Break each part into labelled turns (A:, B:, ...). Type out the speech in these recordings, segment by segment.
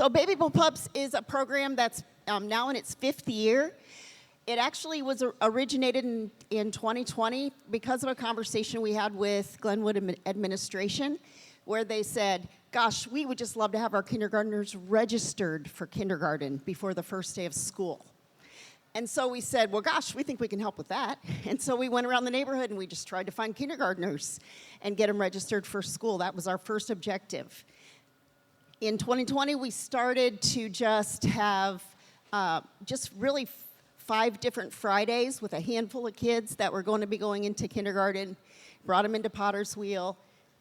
A: So Baby Bullpups is a program that's now in its 5th year. It actually was originated in 2020 because of a conversation we had with Glenwood administration, where they said, gosh, we would just love to have our kindergartners registered for kindergarten before the first day of school. And so we said, well, gosh, we think we can help with that. And so we went around the neighborhood and we just tried to find kindergartners and get them registered for school. That was our first objective. In 2020, we started to just have just really 5 different Fridays with a handful of kids that were going to be going into kindergarten, brought them into Potter's Wheel,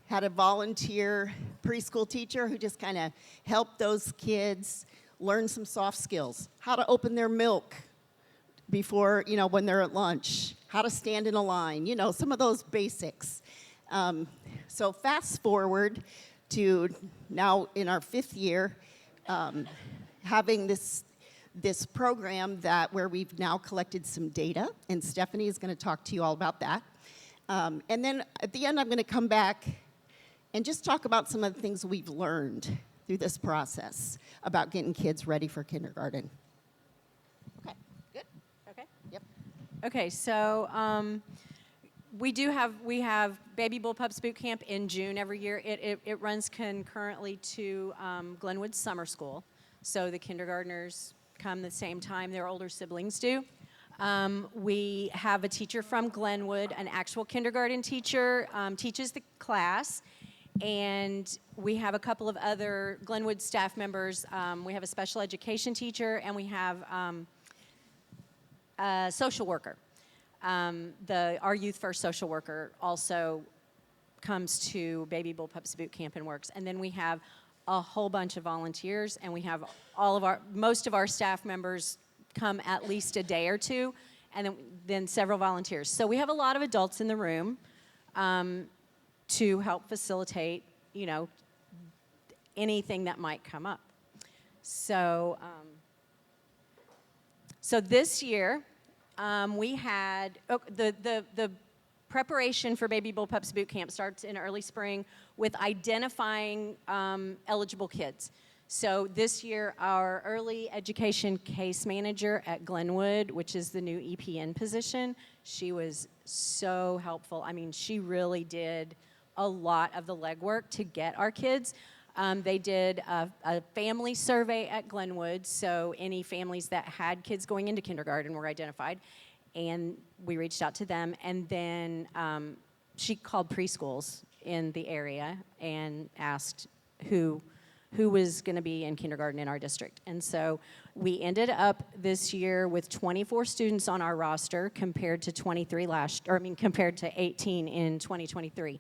A: had a volunteer preschool teacher who just kind of helped those kids learn some soft skills, how to open their milk before, when they're at lunch, how to stand in a line, some of those basics. So fast forward to now in our 5th year, having this program where we've now collected some data, and Stephanie is going to talk to you all about that. And then at the end, I'm going to come back and just talk about some of the things we've learned through this process about getting kids ready for kindergarten. Okay, good?
B: Okay.
A: Yep.
B: Okay, so we have Baby Bullpups Bootcamp in June every year. It runs concurrently to Glenwood Summer School, so the kindergartners come the same time their older siblings do. We have a teacher from Glenwood, an actual kindergarten teacher, teaches the class, and we have a couple of other Glenwood staff members. We have a special education teacher, and we have a social worker. Our Youth First social worker also comes to Baby Bullpups Bootcamp and works. And then we have a whole bunch of volunteers, and we have most of our staff members come at least a day or two, and then several volunteers. So we have a lot of adults in the room to help facilitate, anything that might come up. So, so this year, we had the preparation for Baby Bullpups Bootcamp starts in early spring with identifying eligible kids. So this year, our early education case manager at Glenwood, which is the new EPN position, she was so helpful. I mean, she really did a lot of the legwork to get our kids. They did a family survey at Glenwood, so any families that had kids going into kindergarten were identified, and we reached out to them. And then she called preschools in the area and asked who was going to be in kindergarten in our district. And so we ended up this year with 24 students on our roster compared to compared to 18 in 2023.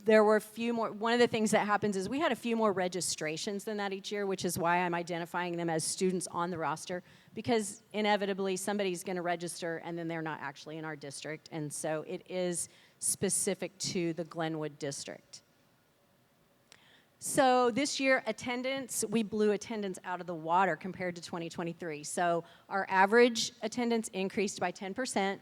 B: There were a few more. One of the things that happens is we had a few more registrations than that each year, which is why I'm identifying them as students on the roster, because inevitably somebody's going to register and then they're not actually in our district. And so it is specific to the Glenwood district. So this year, we blew attendance out of the water compared to 2023. So our average attendance increased by 10%.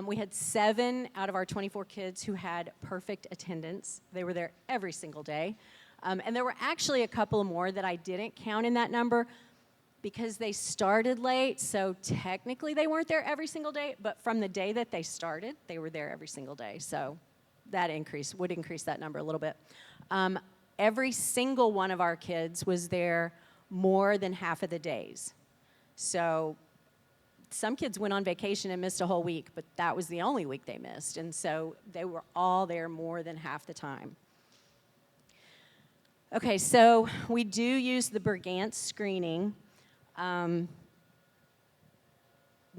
B: We had 7 out of our 24 kids who had perfect attendance. They were there every single day. And there were actually a couple more that I didn't count in that number because they started late. So technically they weren't there every single day, but from the day that they started, they were there every single day. So that would increase that number a little bit. Every single one of our kids was there more than half of the days. So some kids went on vacation and missed a whole week, but that was the only week they missed. And so they were all there more than half the time. Okay, so we do use the Bergant screening. Not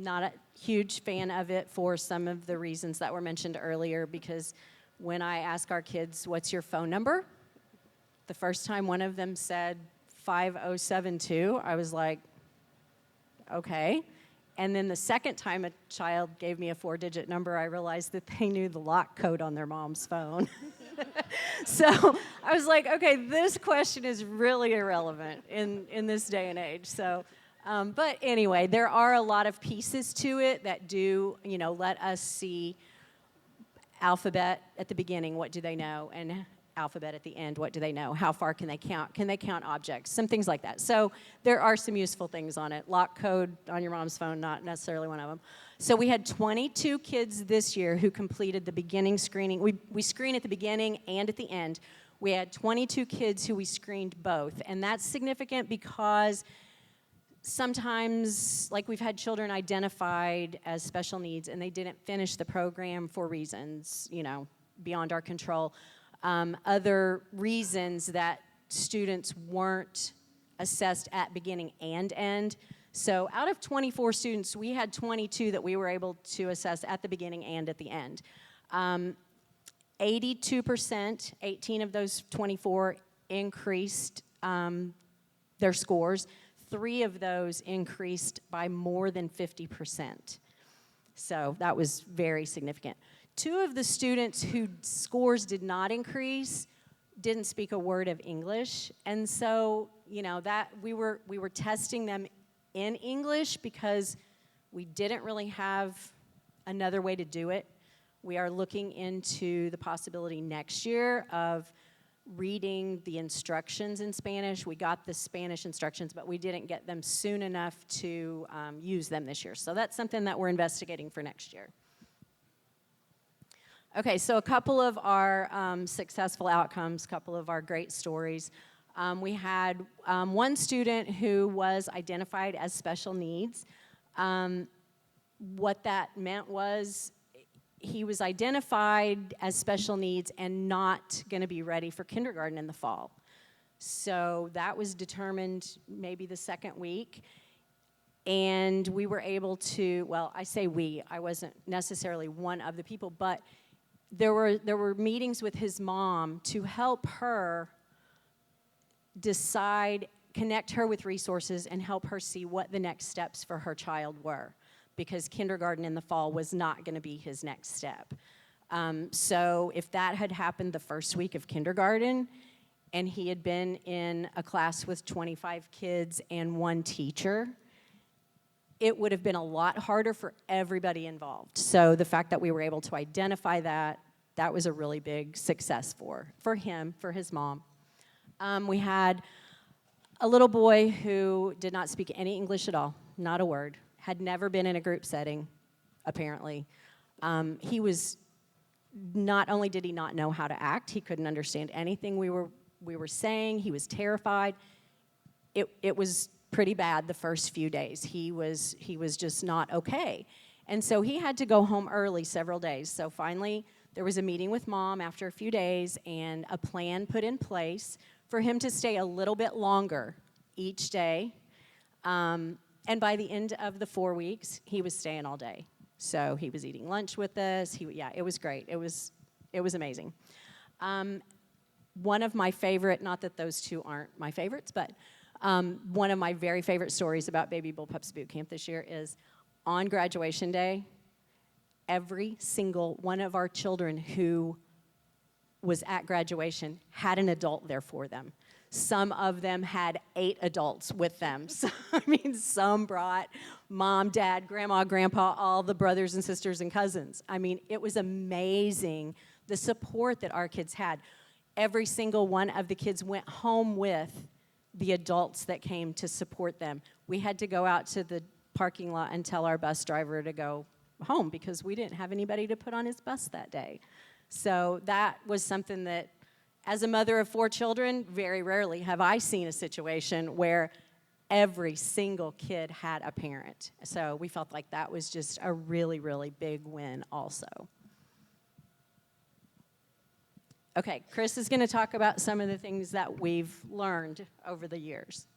B: a huge fan of it for some of the reasons that were mentioned earlier, because when I ask our kids, what's your phone number? The first time one of them said 5072, I was like, okay. And then the second time a child gave me a 4-digit number, I realized that they knew the lock code on their mom's phone. So I was like, okay, this question is really irrelevant in this day and age. So, but anyway, there are a lot of pieces to it that do, let us see alphabet at the beginning, what do they know, and alphabet at the end. What do they know? How far can they count? Can they count objects? Some things like that. So there are some useful things on it. Lock code on your mom's phone, not necessarily one of them. So we had 22 kids this year who completed the beginning screening. We screen at the beginning and at the end. We had 22 kids who we screened both. And that's significant because sometimes, like, we've had children identified as special needs and they didn't finish the program for reasons, beyond our control. Other reasons that students weren't assessed at beginning and end. So out of 24 students, we had 22 that we were able to assess at the beginning and at the end. 82%, 18 of those 24 increased their scores. 3 of those increased by more than 50%. So that was very significant. 2 of the students whose scores did not increase didn't speak a word of English. And so, that we were testing them in English because we didn't really have another way to do it. We are looking into the possibility next year of reading the instructions in Spanish. We got the Spanish instructions, but we didn't get them soon enough to use them this year. So that's something that we're investigating for next year. Okay, so a couple of our successful outcomes, a couple of our great stories. We had one student who was identified as special needs. What that meant was he was identified as special needs and not going to be ready for kindergarten in the fall. So that was determined maybe the second week. And we were able to, well, I say we, I wasn't necessarily one of the people, but there were meetings with his mom to help her decide, connect her with resources and help her see what the next steps for her child were, because kindergarten in the fall was not going to be his next step. So if that had happened the first week of kindergarten and he had been in a class with 25 kids and 1 teacher, it would have been a lot harder for everybody involved. So the fact that we were able to identify that was a really big success for him, for his mom. We had a little boy who did not speak any English at all, not a word, had never been in a group setting, apparently. He was, not only did he not know how to act, he couldn't understand anything we were saying. He was terrified. It was pretty bad the first few days. He was just not okay. And so he had to go home early several days. So finally, there was a meeting with mom after a few days and a plan put in place for him to stay a little bit longer each day. And by the end of the 4 weeks, he was staying all day. So he was eating lunch with us. It was great. It was amazing. One of my favorite, not that those 2 aren't my favorites, but one of my very favorite stories about Baby Bullpups Bootcamp this year is on graduation day, every single one of our children who was at graduation had an adult there for them. Some of them had 8 adults with them. So, some brought mom, dad, grandma, grandpa, all the brothers and sisters and cousins. It was amazing the support that our kids had. Every single one of the kids went home with the adults that came to support them. We had to go out to the parking lot and tell our bus driver to go home because we didn't have anybody to put on his bus that day. So that was something that, as a mother of 4 children, very rarely have I seen a situation where every single kid had a parent. So we felt like that was just a really, really big win also. Okay, Chris is going to talk about some of the things that we've learned over the years.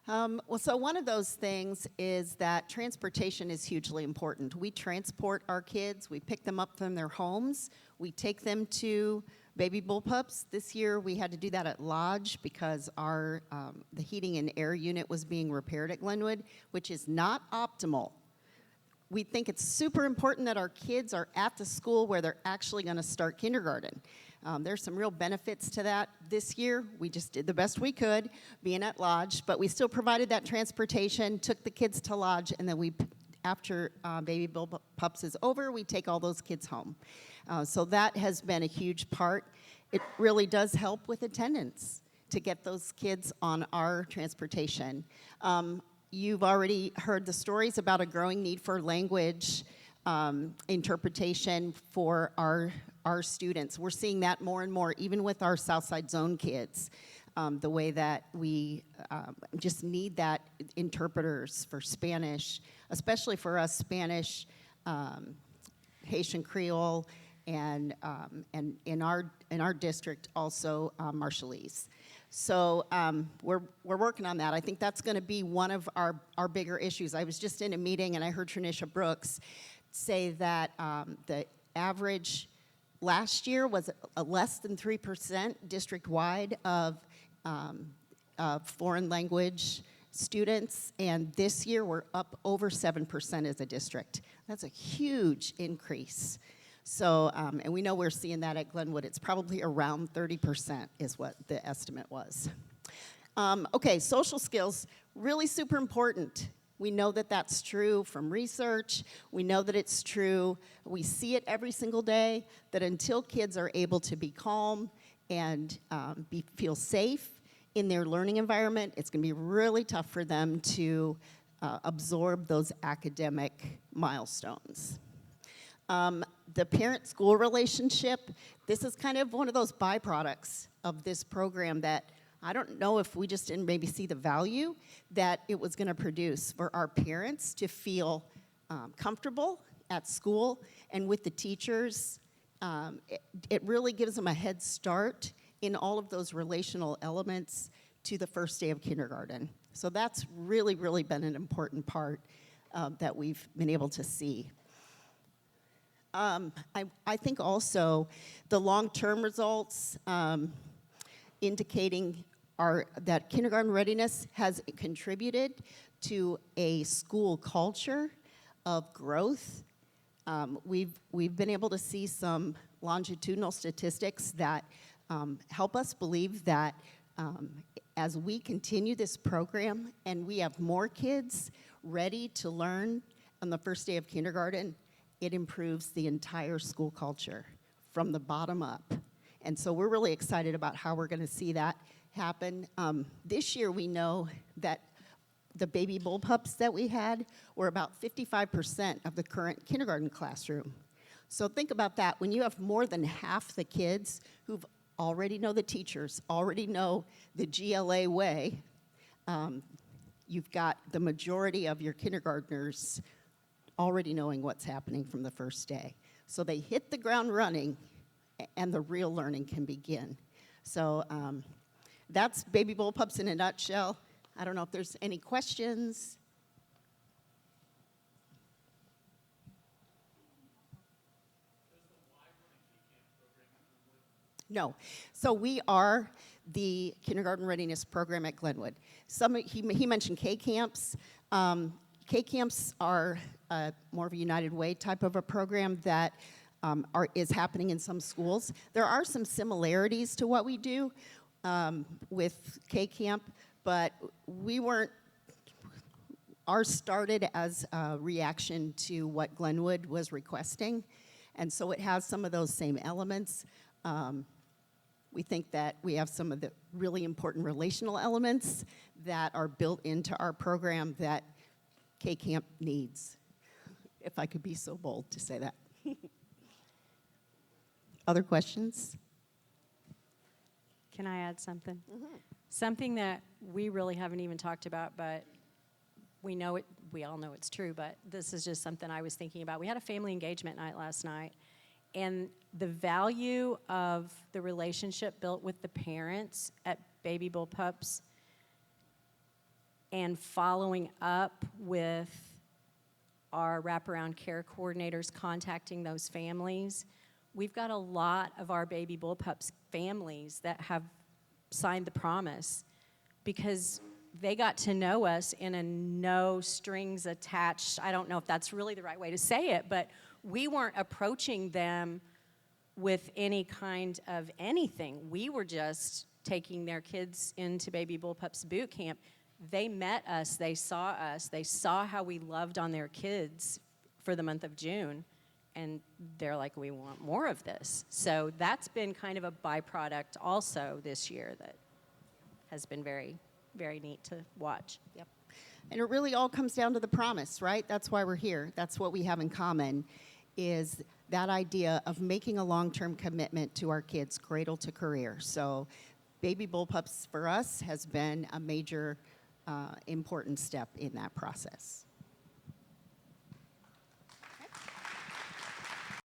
A: So one of those things is that transportation is hugely important. We transport our kids. We pick them up from their homes. We take them to Baby Bullpups. This year we had to do that at Lodge because the heating and air unit was being repaired at Glenwood, which is not optimal. We think it's super important that our kids are at the school where they're actually going to start kindergarten. There's some real benefits to that. This year, we just did the best we could, being at Lodge, but we still provided that transportation, took the kids to Lodge, and then after Baby Bullpups is over, we take all those kids home. So that has been a huge part. it really does help with attendance to get those kids on our transportation. You've already heard the stories about a growing need for language interpretation for our students. We're seeing that more and more, even with our Southside Zone kids, the way that we just need that interpreters for Spanish, especially for us Spanish, Haitian Creole, and in our district also Marshallese. So we're working on that. I think that's going to be one of our bigger issues. I was just in a meeting and I heard Trinisha Brooks say that the average last year was a less than 3% district-wide of foreign language students, and this year we're up over 7% as a district. That's a huge increase. So, and we know we're seeing that at Glenwood. It's probably around 30% is what the estimate was. Okay, social skills, really super important. We know that that's true from research. We know that it's true. We see it every single day, that until kids are able to be calm and feel safe in their learning environment, it's going to be really tough for them to absorb those academic milestones. The parent-school relationship, this is kind of one of those byproducts of this program that I don't know if we just didn't maybe see the value that it was going to produce for our parents to feel comfortable at school and with the teachers. It really gives them a head start in all of those relational elements to the first day of kindergarten. So that's really, really been an important part that we've been able to see. I think also the long-term results indicating that kindergarten readiness has contributed to a school culture of growth. We've been able to see some longitudinal statistics that help us believe that as we continue this program and we have more kids ready to learn on the first day of kindergarten, it improves the entire school culture from the bottom up. And so we're really excited about how we're going to see that happen. This year we know that the baby bullpups that we had were about 55% of the current kindergarten classroom. So think about that. When you have more than half the kids who already know the teachers, already know the GLA way, you've got the majority of your kindergartners already knowing what's happening from the first day. So they hit the ground running and the real learning can begin. So that's Baby Bullpups in a nutshell. I don't know if there's any questions. No. So we are the kindergarten readiness program at Glenwood. He mentioned K-camps. K-camps are more of a United Way type of a program that is happening in some schools. There are some similarities to what we do with K-camp, but ours started as a reaction to what Glenwood was requesting, and so it has some of those same elements. We think that we have some of the really important relational elements that are built into our program that K-camp needs, if I could be so bold to say that. Other questions?
B: Can I add something?
A: Mm-hmm.
B: Something that we really haven't even talked about, but we know it, we all know it's true, but this is just something I was thinking about. We had a family engagement night last night, and the value of the relationship built with the parents at Baby Bullpups and following up with our wraparound care coordinators contacting those families. We've got a lot of our Baby Bullpups families that have signed the promise because they got to know us in a no strings attached, I don't know if that's really the right way to say it, but we weren't approaching them with any kind of anything. We were just taking their kids into Baby Bullpups Bootcamp. They met us, they saw how we loved on their kids for the month of June, and they're like, we want more of this. So that's been kind of a byproduct also this year that has been very, very neat to watch.
A: Yep. And it really all comes down to the promise, right? That's why we're here. That's what we have in common, is that idea of making a long-term commitment to our kids, cradle to career. So Baby Bullpups for us has been a major important step in that process.